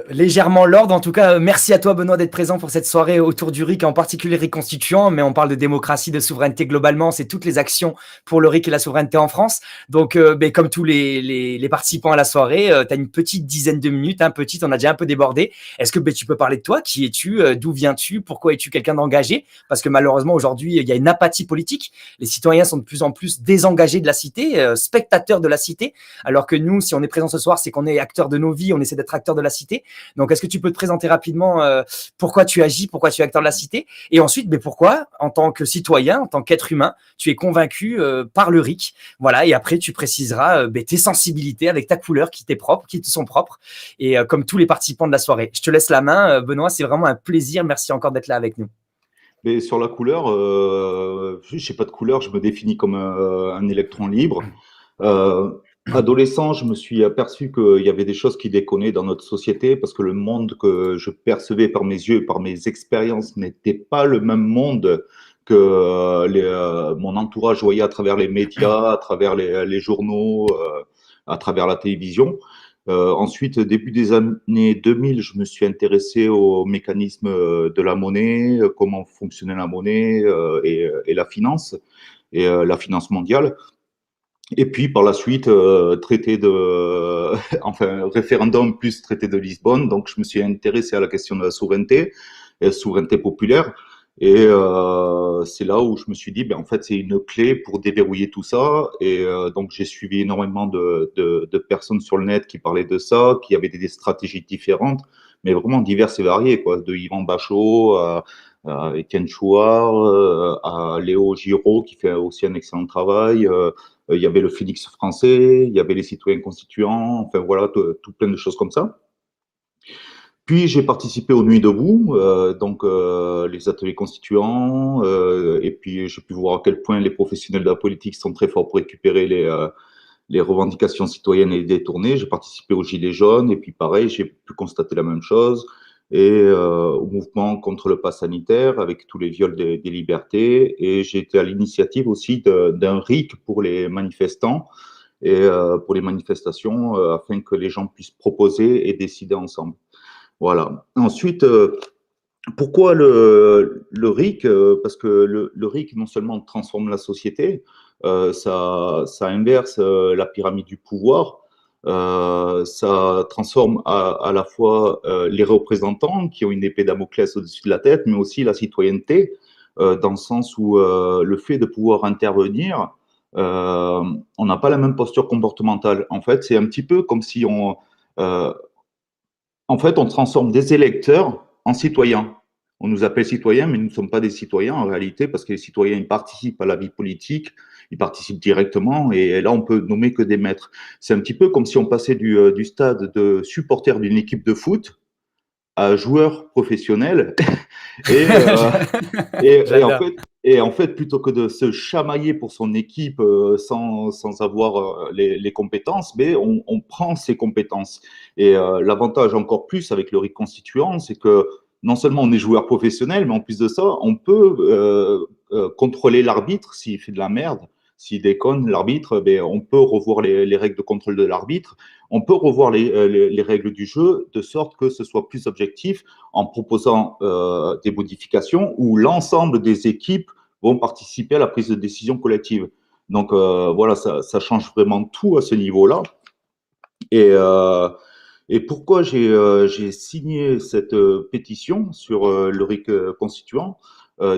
Légèrement l'ordre. En tout cas, merci à toi, Benoît, d'être présent pour cette soirée autour du RIC, en particulier RIC constituant, mais on parle de démocratie, de souveraineté globalement, c'est toutes les actions pour le RIC et la souveraineté en France. Donc, comme tous les participants à la soirée, tu as une petite dizaine de minutes, petite, on a déjà un peu débordé. Est-ce que tu peux parler de toi? Qui es-tu? D'où viens-tu? Pourquoi es-tu quelqu'un d'engagé? Parce que malheureusement, aujourd'hui, il y a une apathie politique. Les citoyens sont de plus en plus désengagés de la cité, spectateurs de la cité, alors que nous, si on est présent ce soir, c'est qu'on est acteurs de nos vies, on essaie d'être acteurs de la cité. Donc, est-ce que tu peux te présenter rapidement pourquoi tu agis, pourquoi tu es acteur de la cité, et ensuite, pourquoi, en tant que citoyen, en tant qu'être humain, tu es convaincu par le RIC. Voilà, et après, tu préciseras tes sensibilités avec ta couleur qui t'est propre, qui te sont propres, et comme tous les participants de la soirée. Je te laisse la main, Benoît, c'est vraiment un plaisir. Merci encore d'être là avec nous. Mais sur la couleur, je n'ai pas de couleur, je me définis comme un électron libre. Euh, Adolescent, je me suis aperçu qu'il y avait des choses qui déconnaient dans notre société parce que le monde que je percevais par mes yeux et par mes expériences n'était pas le même monde que mon entourage voyait à travers les médias, à travers les journaux, à travers la télévision. Ensuite, début des années 2000, je me suis intéressé au mécanisme de la monnaie, comment fonctionnait la monnaie et la finance, et la finance mondiale. Et puis, par la suite, traité de, enfin, référendum plus traité de Lisbonne. Donc, je me suis intéressé à la question de la souveraineté, et la souveraineté populaire. Et c'est là où je me suis dit, en fait, c'est une clé pour déverrouiller tout ça. Et donc, j'ai suivi énormément de personnes sur le net qui parlaient de ça, qui avaient des stratégies différentes, mais vraiment diverses et variées, quoi, de Yvan Bachot à Étienne Chouard, à Léo Giraud, qui fait aussi un excellent travail. Il y avait le Phénix français, il y avait les citoyens constituants, enfin voilà, tout plein de choses comme ça. Puis j'ai participé aux Nuits debout, donc les ateliers constituants, et puis j'ai pu voir à quel point les professionnels de la politique sont très forts pour récupérer les revendications citoyennes et les détourner. J'ai participé aux Gilets jaunes, et puis pareil, j'ai pu constater la même chose, et au mouvement contre le pass sanitaire, avec tous les viols des libertés, et j'ai été à l'initiative aussi d'un RIC pour les manifestants, et pour les manifestations, afin que les gens puissent proposer et décider ensemble. Voilà. Ensuite, pourquoi le RIC? Parce que le RIC, non seulement transforme la société, ça inverse la pyramide du pouvoir, ça transforme à la fois les représentants qui ont une épée Damoclès au-dessus de la tête, mais aussi la citoyenneté, dans le sens où le fait de pouvoir intervenir, on n'a pas la même posture comportementale. En fait, c'est un petit peu comme si euh, on transforme des électeurs en citoyens. On nous appelle citoyens, mais nous ne sommes pas des citoyens en réalité, parce que les citoyens, ils participent à la vie politique, ils participent directement, et là, on peut nommer que des maîtres. C'est un petit peu comme si on passait du stade de supporter d'une équipe de foot à joueur professionnel, et, J'adore. et en fait, plutôt que de se chamailler pour son équipe sans avoir les compétences, mais on prend ses compétences. Et l'avantage encore plus avec le RIC constituant, c'est que non seulement on est joueur professionnel, mais en plus de ça, on peut contrôler l'arbitre s'il fait de la merde. S'il déconne, l'arbitre, on peut revoir les règles de contrôle de l'arbitre, on peut revoir les règles du jeu de sorte que ce soit plus objectif en proposant des modifications où l'ensemble des équipes vont participer à la prise de décision collective. Donc voilà, ça change vraiment tout à ce niveau-là. Et, euh, et pourquoi j'ai signé cette pétition sur le RIC constituant?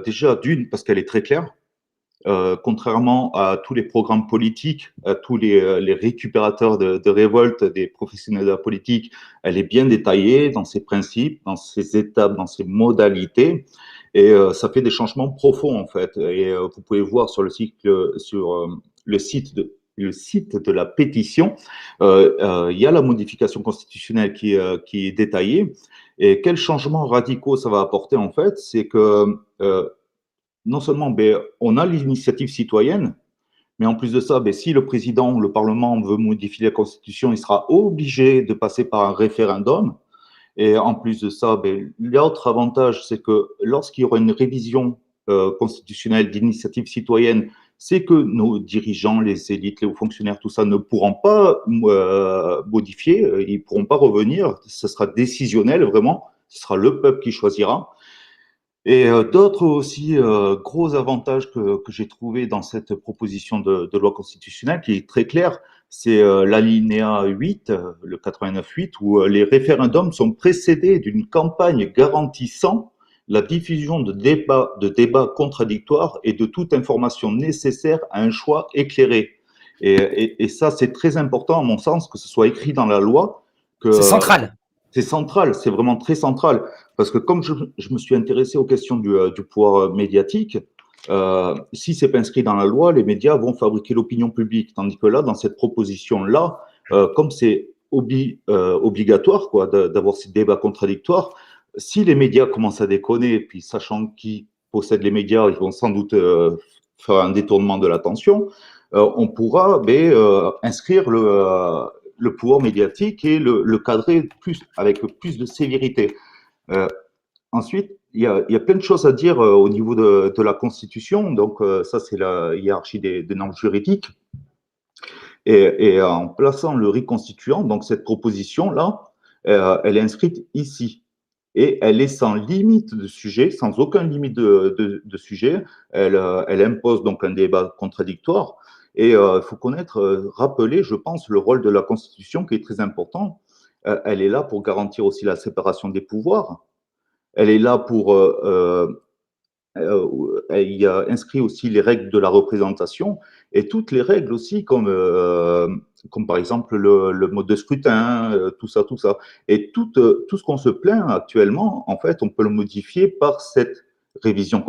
Déjà, d'une, parce qu'elle est très claire. Contrairement à tous les programmes politiques, à tous les récupérateurs de révolte des professionnels de la politique, elle est bien détaillée dans ses principes, dans ses étapes, dans ses modalités, et ça fait des changements profonds en fait. Et vous pouvez voir sur le site de la pétition, il y a la modification constitutionnelle qui est détaillée. Et quels changements radicaux ça va apporter en fait, c'est que non seulement on a l'initiative citoyenne, mais en plus de ça, si le président ou le Parlement veut modifier la Constitution, il sera obligé de passer par un référendum. Et en plus de ça, l'autre avantage, c'est que lorsqu'il y aura une révision constitutionnelle d'initiative citoyenne, c'est que nos dirigeants, les élites, les hauts fonctionnaires, tout ça ne pourront pas modifier, ils ne pourront pas revenir, ce sera décisionnel vraiment, ce sera le peuple qui choisira. Et d'autres aussi gros avantages que j'ai trouvé dans cette proposition de loi constitutionnelle qui est très claire, c'est l'alinéa 8, le 89.8, où les référendums sont précédés d'une campagne garantissant la diffusion de débats contradictoires et de toute information nécessaire à un choix éclairé. Et ça, c'est très important, à mon sens, que ce soit écrit dans la loi, C'est que central. c'est central, c'est vraiment très central. Parce que comme je me suis intéressé aux questions du pouvoir médiatique, si c'est pas inscrit dans la loi, les médias vont fabriquer l'opinion publique. Tandis que là, dans cette proposition-là, comme c'est obligatoire quoi, d'avoir ces débats contradictoires, si les médias commencent à déconner, puis sachant qui possède les médias, ils vont sans doute faire un détournement de l'attention, on pourra inscrire le pouvoir médiatique et le cadrer avec plus de sévérité. Euh, Ensuite, il y a plein de choses à dire au niveau de la Constitution. Donc, ça, c'est la hiérarchie des normes juridiques. Et en plaçant le RIC constituant, donc cette proposition-là, elle est inscrite ici. Et elle est sans limite de sujet, sans aucune limite de sujet. Elle impose donc un débat contradictoire. Et il faut connaître, rappeler, je pense, le rôle de la Constitution qui est très important. Elle est là pour garantir aussi la séparation des pouvoirs. Elle est là pour il y a inscrit aussi les règles de la représentation et toutes les règles aussi, comme par exemple le mode de scrutin, tout ça, tout ça. Et tout ce qu'on se plaint actuellement, en fait, on peut le modifier par cette révision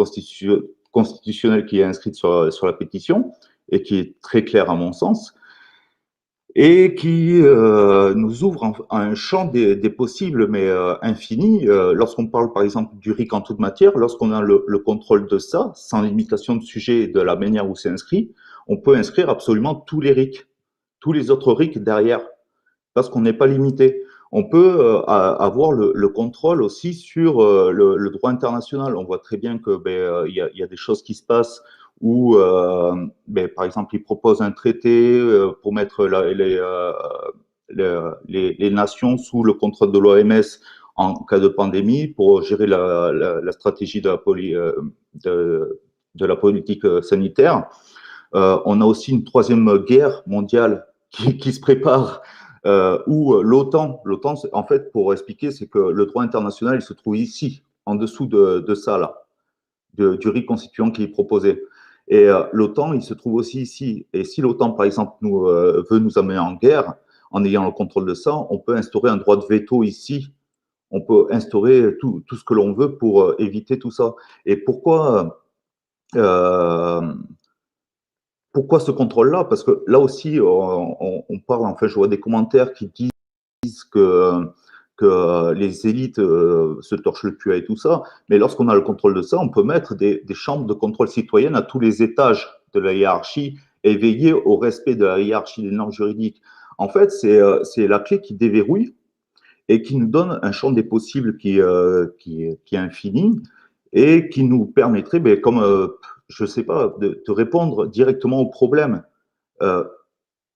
constitutionnelle qui est inscrite sur la pétition et qui est très claire à mon sens et qui nous ouvre un champ des possibles, mais infini. Lorsqu'on parle, par exemple, du RIC en toute matière, lorsqu'on a le contrôle de ça, sans limitation de sujet et de la manière où c'est inscrit, on peut inscrire absolument tous les RIC, tous les autres RIC derrière, parce qu'on n'est pas limité. On peut avoir le contrôle aussi sur le droit international. On voit très bien que y a des choses qui se passent où, par exemple, ils proposent un traité pour mettre les nations sous le contrôle de l'OMS en cas de pandémie pour gérer la stratégie de la politique sanitaire. On a aussi une troisième guerre mondiale qui se prépare où l'OTAN, en fait, pour expliquer, c'est que le droit international, il se trouve ici, en dessous de ça, là, du RIC constituant qui est proposé. Et l'OTAN, il se trouve aussi ici. Et si l'OTAN, par exemple, veut nous amener en guerre, en ayant le contrôle de ça, on peut instaurer un droit de veto ici. On peut instaurer tout ce que l'on veut pour éviter tout ça. Et euh, pourquoi ce contrôle-là? Parce que là aussi, on parle, enfin, je vois des commentaires qui disent que les élites se torchent le cul et tout ça, mais lorsqu'on a le contrôle de ça, on peut mettre des chambres de contrôle citoyenne à tous les étages de la hiérarchie et veiller au respect de la hiérarchie des normes juridiques. En fait, c'est la clé qui déverrouille et qui nous donne un champ des possibles qui est infini et qui nous permettrait, comme, je ne sais pas, de répondre directement aux problèmes. Euh,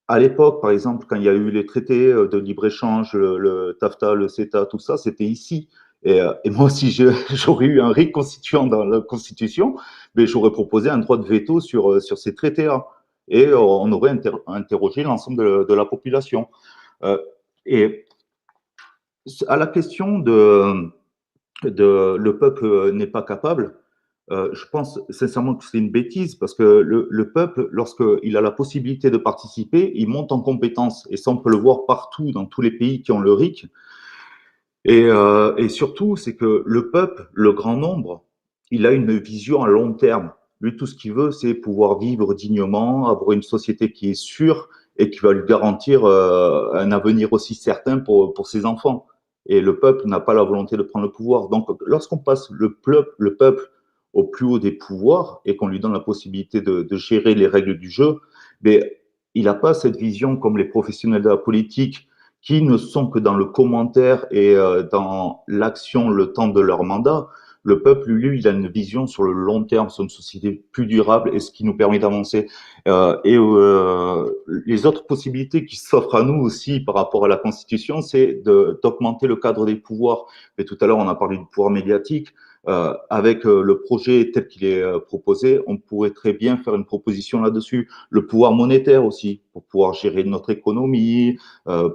à l'époque, par exemple, quand il y a eu les traités de libre-échange, le TAFTA, le CETA, tout ça, c'était ici. Et moi, si j'aurais eu un RIC constituant dans la Constitution, j'aurais proposé un droit de veto sur ces traités-là. Et on aurait interrogé l'ensemble de la population. Et à la question de le peuple n'est pas capable, je pense sincèrement que c'est une bêtise parce que le peuple, lorsqu'il a la possibilité de participer, il monte en compétence. Et ça, on peut le voir partout dans tous les pays qui ont le RIC. Et surtout, c'est que le peuple, le grand nombre, il a une vision à long terme. Lui, tout ce qu'il veut, c'est pouvoir vivre dignement, avoir une société qui est sûre et qui va lui garantir un avenir aussi certain pour ses enfants. Et le peuple n'a pas la volonté de prendre le pouvoir. Donc, lorsqu'on passe le peuple au plus haut des pouvoirs et qu'on lui donne la possibilité de gérer les règles du jeu, il n'a pas cette vision comme les professionnels de la politique qui ne sont que dans le commentaire et dans l'action le temps de leur mandat. Le peuple, lui, il a une vision sur le long terme, sur une société plus durable et ce qui nous permet d'avancer. Les autres possibilités qui s'offrent à nous aussi par rapport à la Constitution, c'est d'augmenter le cadre des pouvoirs. Et tout à l'heure, on a parlé du pouvoir médiatique. Avec le projet tel qu'il est proposé, on pourrait très bien faire une proposition là-dessus. Le pouvoir monétaire aussi, pour pouvoir gérer notre économie,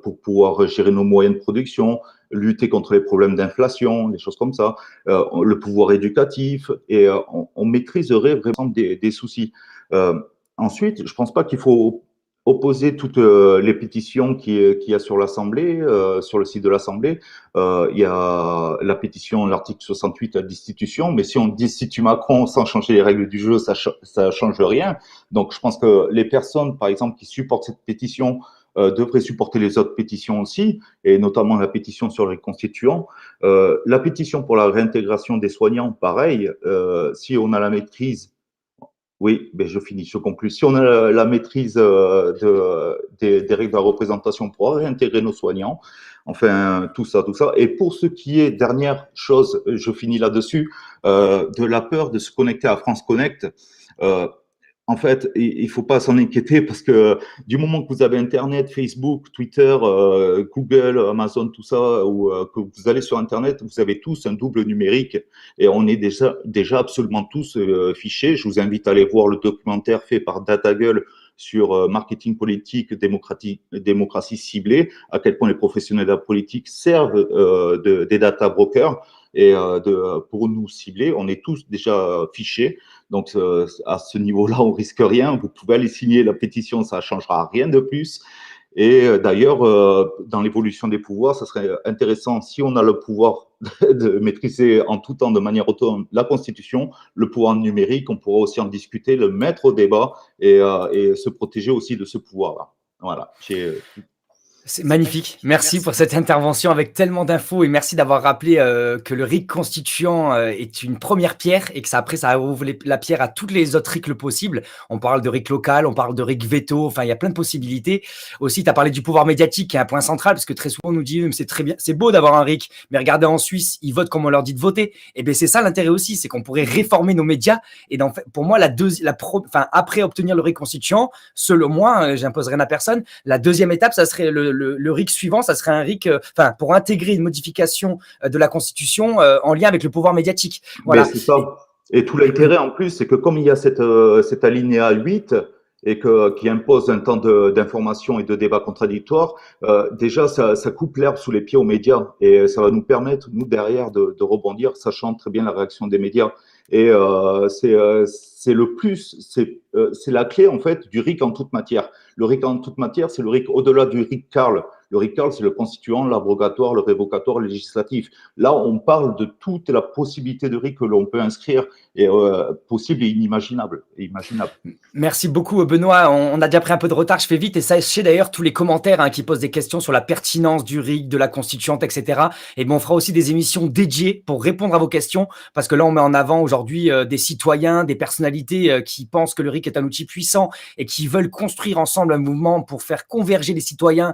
pour pouvoir gérer nos moyens de production, lutter contre les problèmes d'inflation, des choses comme ça. Le pouvoir éducatif, et on maîtriserait vraiment des soucis. Ensuite, je pense pas qu'il faut opposer toutes les pétitions qu'il y a sur l'Assemblée, sur le site de l'Assemblée. Il y a la pétition, l'article 68 à destitution, mais si on destitue Macron sans changer les règles du jeu, ça change rien. Donc, je pense que les personnes, par exemple, qui supportent cette pétition devraient supporter les autres pétitions aussi, et notamment la pétition sur les constituants. La pétition pour la réintégration des soignants, pareil, si on a la maîtrise. Oui, ben je finis, je conclue. Si on a la maîtrise des règles de la représentation pour réintégrer nos soignants, enfin, tout ça, tout ça. Et pour ce qui est, dernière chose, je finis là-dessus, de la peur de se connecter à France Connect. Euh, En fait, il faut pas s'en inquiéter parce que du moment que vous avez Internet, Facebook, Twitter, Google, Amazon, tout ça, ou que vous allez sur Internet, vous avez tous un double numérique et on est déjà absolument tous fichés. Je vous invite à aller voir le documentaire fait par DataGull sur marketing politique, démocratie ciblée, à quel point les professionnels de la politique servent des data brokers et pour nous cibler. On est tous déjà fichés. Donc, à ce niveau-là, on risque rien. Vous pouvez aller signer la pétition, ça ne changera rien de plus. Et d'ailleurs, dans l'évolution des pouvoirs, ça serait intéressant, si on a le pouvoir de maîtriser en tout temps, de manière autonome, la Constitution, le pouvoir numérique, on pourra aussi en discuter, le mettre au débat et se protéger aussi de ce pouvoir-là. Voilà. C'est magnifique. Merci pour cette intervention avec tellement d'infos et merci d'avoir rappelé que le RIC constituant est une première pierre et que ça, après, ça ouvre la pierre à toutes les autres RIC possibles. On parle de RIC local, on parle de RIC veto, enfin, il y a plein de possibilités. Aussi, tu as parlé du pouvoir médiatique qui est un point central parce que très souvent, on nous dit, c'est très bien, c'est beau d'avoir un RIC, mais regardez en Suisse, ils votent comme on leur dit de voter. Et bien, c'est ça l'intérêt aussi, c'est qu'on pourrait réformer nos médias. Et donc, pour moi, après obtenir le RIC constituant, selon moi, j'impose rien à personne, la deuxième étape, ça serait le RIC suivant, ça serait un RIC, pour intégrer une modification de la Constitution en lien avec le pouvoir médiatique. Voilà. Mais c'est ça. Et tout l'intérêt en plus, c'est que comme il y a cet alinéa 8 et qui impose un temps d'information et de débat contradictoire, déjà ça coupe l'herbe sous les pieds aux médias et ça va nous permettre, nous derrière, de rebondir, sachant très bien la réaction des médias. Et c'est le plus, c'est la clé en fait du RIC en toute matière. Le RIC en toute matière, c'est le RIC au-delà du RIC Carl. Le RIC Carl, c'est le constituant, l'abrogatoire, le révocatoire, le législatif. Là, on parle de toute la possibilité de RIC que l'on peut inscrire, et possible et inimaginable. Merci beaucoup, Benoît. On a déjà pris un peu de retard, je fais vite. Et sachez d'ailleurs tous les commentaires qui posent des questions sur la pertinence du RIC, de la constituante, etc. Et bien, on fera aussi des émissions dédiées pour répondre à vos questions, parce que là, on met en avant aujourd'hui des citoyens, des personnalités qui pensent que le RIC est un outil puissant et qui veulent construire ensemble un mouvement pour faire converger les citoyens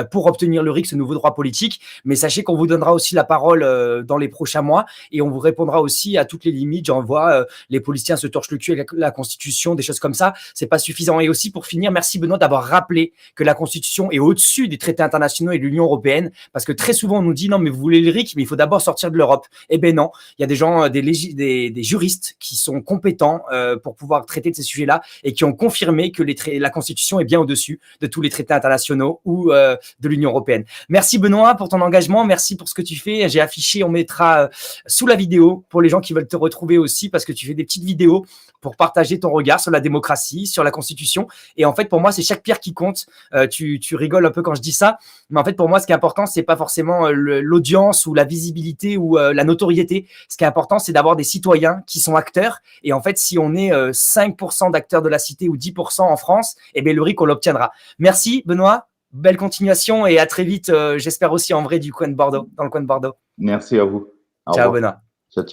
pour obtenir le RIC, ce nouveau droit politique. Mais sachez qu'on vous donnera aussi la parole dans les prochains mois et on vous répondra aussi à toutes les limites. J'en vois, les politiciens se torchent le cul avec la Constitution, des choses comme ça. C'est pas suffisant. Et aussi, pour finir, merci Benoît d'avoir rappelé que la Constitution est au-dessus des traités internationaux et de l'Union européenne, parce que très souvent, on nous dit non, mais vous voulez le RIC, mais il faut d'abord sortir de l'Europe. Eh ben non, il y a des gens, des juristes qui sont compétents pour pouvoir traiter de ces sujets-là et qui ont confirmé que la Constitution est bien au-dessus de tous les traités internationaux ou de l'Union européenne. Merci Benoît pour ton engagement, merci pour ce que tu fais. J'ai affiché, on mettra sous la vidéo pour les gens qui veulent te retrouver aussi, parce que tu fais des petites vidéos pour partager ton regard sur la démocratie, sur la Constitution. Et en fait, pour moi, c'est chaque pierre qui compte. Tu rigoles un peu quand je dis ça, mais en fait, pour moi, ce qui est important, c'est pas forcément l'audience ou la visibilité ou la notoriété. Ce qui est important, c'est d'avoir des citoyens qui sont acteurs. Et en fait, si on est 5% d'acteurs de la cité ou 10% en France, eh bien, le RIC, on l'obtiendra. Merci, Benoît. Belle continuation et à très vite, j'espère aussi en vrai dans le coin de Bordeaux. Merci à vous. Ciao, Benoît. Ciao.